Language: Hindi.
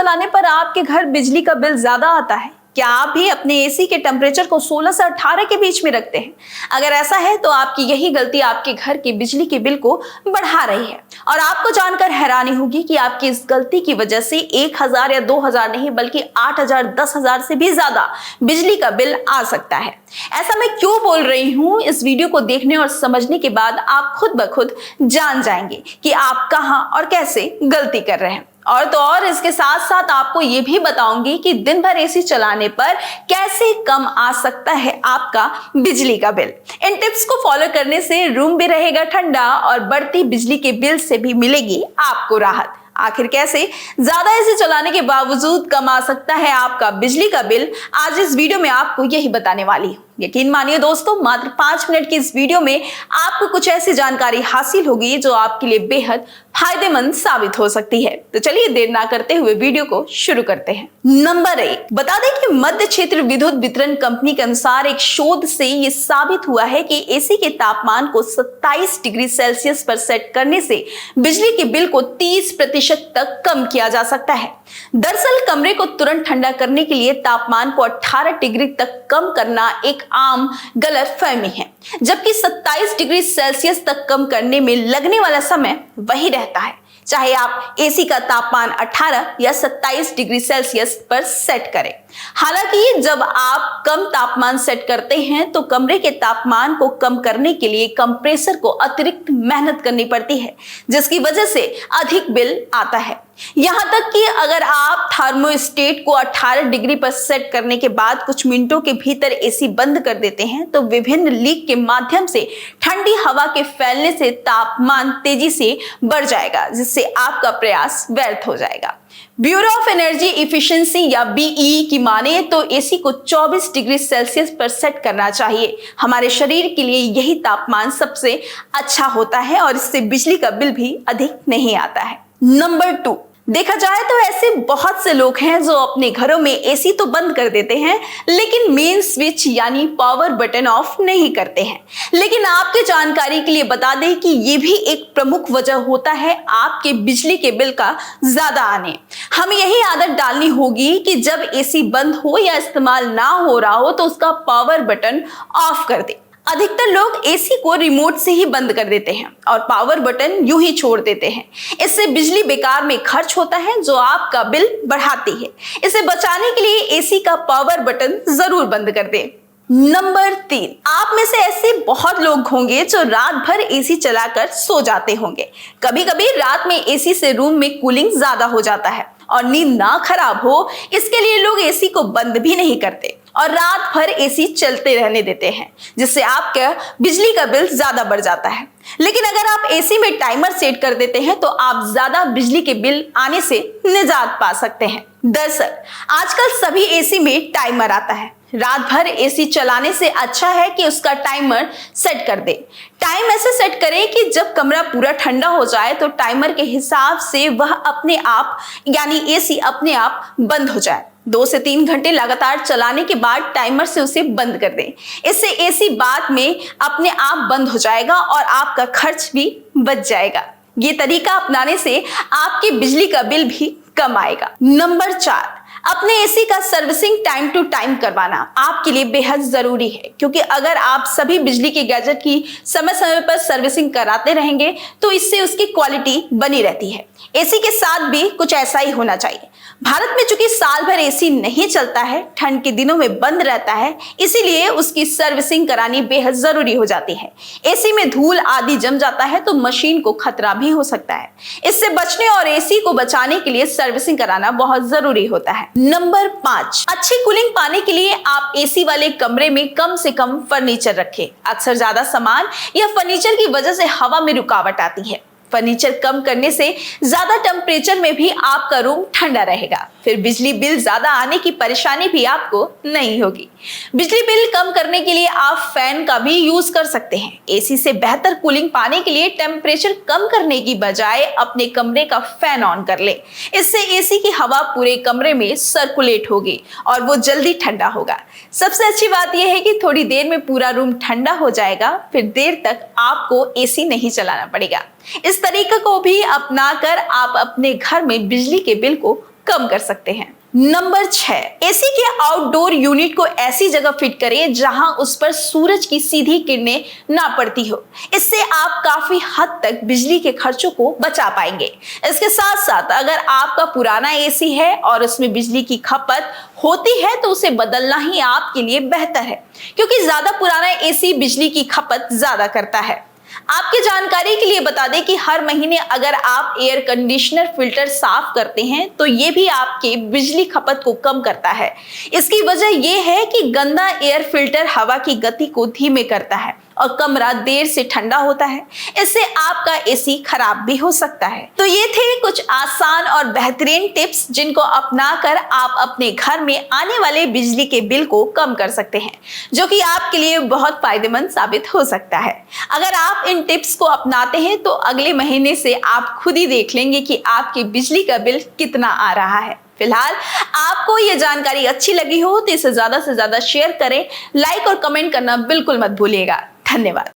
चलाने पर आपके घर बिजली का बिल ज्यादा आता है? क्या आप भी अपने एसी के टेम्परेचर को 16 से 18 के बीच में रखते हैं? अगर ऐसा है तो आपकी यही गलती आपके घर के बिजली के बिल को बढ़ा रही है और आपको जानकर हैरानी होगी कि आपकी इस गलती की वजह से 1000 या 2000 नहीं बल्कि 8000 10,000 से भी ज्यादा बिजली का बिल आ सकता है। ऐसा मैं क्यों बोल रही हूं, इस वीडियो को देखने और समझने के बाद आप खुद ब खुद जान जाएंगे कि आप कहां और कैसे गलती कर रहे हैं। और तो और इसके साथ साथ आपको ये भी बताऊंगी कि दिन भर एसी चलाने पर कैसे कम आ सकता है आपका बिजली का बिल। इन टिप्स को फॉलो करने से रूम भी रहेगा ठंडा और बढ़ती बिजली के बिल से भी मिलेगी आपको राहत। आखिर कैसे ज्यादा एसी चलाने के बावजूद कम आ सकता है आपका बिजली का बिल, आज इस वीडियो में आपको यही बताने वाली हूं। यकीन मानिए दोस्तों, मात्र 5 मिनट की इस वीडियो में आपको कुछ ऐसी जानकारी हासिल होगी जो आपके लिए बेहद फायदेमंद साबित हो सकती है। तो चलिए देर ना करते हुए वीडियो को शुरू करते हैं। नंबर 1, बता दें कि मध्य क्षेत्र विद्युत वितरण कंपनी के अनुसार एक शोध से यह साबित हुआ है कि एसी के तापमान को 27 डिग्री सेल्सियस पर सेट करने से बिजली के बिल को 30% तक कम किया जा सकता है। दरअसल कमरे को तुरंत ठंडा करने के लिए तापमान को 18 डिग्री तक कम करना एक आम गलतफहमी है, जबकि 27 डिग्री सेल्सियस तक कम करने में लगने वाला समय वही रहता है, चाहे आप एसी का तापमान 18 या 27 डिग्री सेल्सियस पर सेट करें। हालांकि जब आप कम तापमान सेट करते हैं तो कमरे के तापमान को कम करने के लिए कंप्रेसर को अतिरिक्त मेहनत करनी पड़ती है, जिसकी वजह से अधिक बिल आता है। यहां तक कि अगर आप थर्मोस्टेट को 18 डिग्री पर सेट करने के बाद कुछ मिनटों के भीतर एसी बंद कर देते हैं तो विभिन्न लीक के माध्यम से ठंडी हवा के फैलने से तापमान तेजी से बढ़ जाएगा, जिससे आपका प्रयास व्यर्थ हो जाएगा। ब्यूरो ऑफ एनर्जी इफिशिएंसी या बीई की माने तो एसी को 24 डिग्री सेल्सियस पर सेट करना चाहिए। हमारे शरीर के लिए यही तापमान सबसे अच्छा होता है और इससे बिजली का बिल भी अधिक नहीं आता है। नंबर 2, देखा जाए तो ऐसे बहुत से लोग हैं जो अपने घरों में एसी तो बंद कर देते हैं लेकिन मेन स्विच यानी पावर बटन ऑफ नहीं करते हैं। लेकिन आपके जानकारी के लिए बता दें कि ये भी एक प्रमुख वजह होता है आपके बिजली के बिल का ज्यादा आने। हमें यही आदत डालनी होगी कि जब एसी बंद हो या इस्तेमाल ना हो रहा हो तो उसका पावर बटन ऑफ कर दे। अधिकतर लोग एसी को रिमोट से ही बंद कर देते हैं और पावर बटन यूं ही छोड़ देते हैं। इससे बिजली बेकार में खर्च होता है जो आपका बिल बढ़ाती है। इसे बचाने के लिए एसी का पावर बटन जरूर बंद कर दें। नंबर 3, आप में से ऐसे बहुत लोग होंगे जो रात भर एसी चलाकर सो जाते होंगे। कभी कभी रात में एसी से रूम में कूलिंग ज्यादा हो जाता है और नींद ना खराब हो इसके लिए लोग एसी को बंद भी नहीं करते और रात भर एसी चलते रहने देते हैं, जिससे आपका बिजली का बिल ज्यादा बढ़ जाता है। लेकिन अगर आप एसी में टाइमर सेट कर देते हैं तो आप ज्यादा बिजली के बिल आने से निजात पा सकते हैं। दरअसल आजकल सभी एसी में टाइमर आता है। रात भर एसी चलाने से अच्छा है कि उसका टाइमर सेट कर दे। टाइम ऐसे सेट करें कि जब कमरा पूरा ठंडा हो जाए तो टाइमर के हिसाब से वह अपने आप यानी एसी अपने आप बंद हो जाए। 2 से 3 घंटे लगातार चलाने के बाद टाइमर से उसे बंद कर दें। इससे एसी बाद में अपने आप बंद हो जाएगा और आपका खर्च भी बच जाएगा। ये तरीका अपनाने से आपके बिजली का बिल भी कम आएगा। नंबर 4, अपने एसी का सर्विसिंग टाइम टू टाइम करवाना आपके लिए बेहद जरूरी है, क्योंकि अगर आप सभी बिजली के गैजेट की समय समय पर सर्विसिंग कराते रहेंगे तो इससे उसकी क्वालिटी बनी रहती है। एसी के साथ भी कुछ ऐसा ही होना चाहिए। भारत में चूंकि साल भर एसी नहीं चलता है, ठंड के दिनों में बंद रहता है, इसीलिए उसकी सर्विसिंग करानी बेहद जरूरी हो जाती है। एसी में धूल आदि जम जाता है तो मशीन को खतरा भी हो सकता है। इससे बचने और एसी को बचाने के लिए सर्विसिंग कराना बहुत जरूरी होता है। नंबर 5, अच्छी कूलिंग पाने के लिए आप एसी वाले कमरे में कम से कम फर्नीचर रखें। अक्सर ज्यादा सामान या फर्नीचर की वजह से हवा में रुकावट आती है। फर्नीचर कम करने से ज्यादा टेम्परेचर में भी आपका रूम ठंडा रहेगा, फिर बिजली बिल ज्यादा आने की परेशानी भी आपको नहीं होगी। बिजली बिल कम करने के लिए आप फैन का भी यूज कर सकते हैं। एसी से बेहतर कूलिंग पाने के लिए टेम्परेचर कम करने की बजाय अपने कमरे का फैन ऑन कर ले। इससे एसी की हवा पूरे कमरे में सर्कुलेट होगी और वो जल्दी ठंडा होगा। सबसे अच्छी बात यह है कि थोड़ी देर में पूरा रूम ठंडा हो जाएगा, फिर देर तक आपको एसी नहीं चलाना पड़ेगा। इस तरीके को भी अपनाकर आप अपने घर में बिजली के बिल को कम कर सकते हैं। नंबर 6, एसी के आउटडोर यूनिट को ऐसी जगह फिट करें जहां उस पर सूरज की सीधी किरणें ना पड़ती हो। इससे आप काफी हद तक बिजली के खर्चों को बचा पाएंगे। इसके साथ साथ अगर आपका पुराना एसी है और उसमें बिजली की खपत होती है तो उसे बदलना ही आपके लिए बेहतर है, क्योंकि ज्यादा पुराना एसी बिजली की खपत ज्यादा करता है। आपकी जानकारी के लिए बता दें कि हर महीने अगर आप एयर कंडीशनर फिल्टर साफ करते हैं तो ये भी आपके बिजली खपत को कम करता है। इसकी वजह यह है कि गंदा एयर फिल्टर हवा की गति को धीमे करता है और कमरा देर से ठंडा होता है। इससे आपका एसी खराब भी हो सकता है। तो ये थे कुछ आसान और बेहतरीन टिप्स जिनको अपनाकर आप अपने घर में आने वाले बिजली के बिल को कम कर सकते हैं, जो कि आपके लिए बहुत फायदेमंद साबित हो सकता है। अगर आप इन टिप्स को अपनाते हैं तो अगले महीने से आप खुद ही देख लेंगे कि आपकी बिजली का बिल कितना आ रहा है। फिलहाल आपको यह जानकारी अच्छी लगी हो तो इसे ज्यादा से ज्यादा शेयर करें, लाइक और कमेंट करना बिल्कुल मत भूलिएगा। धन्यवाद।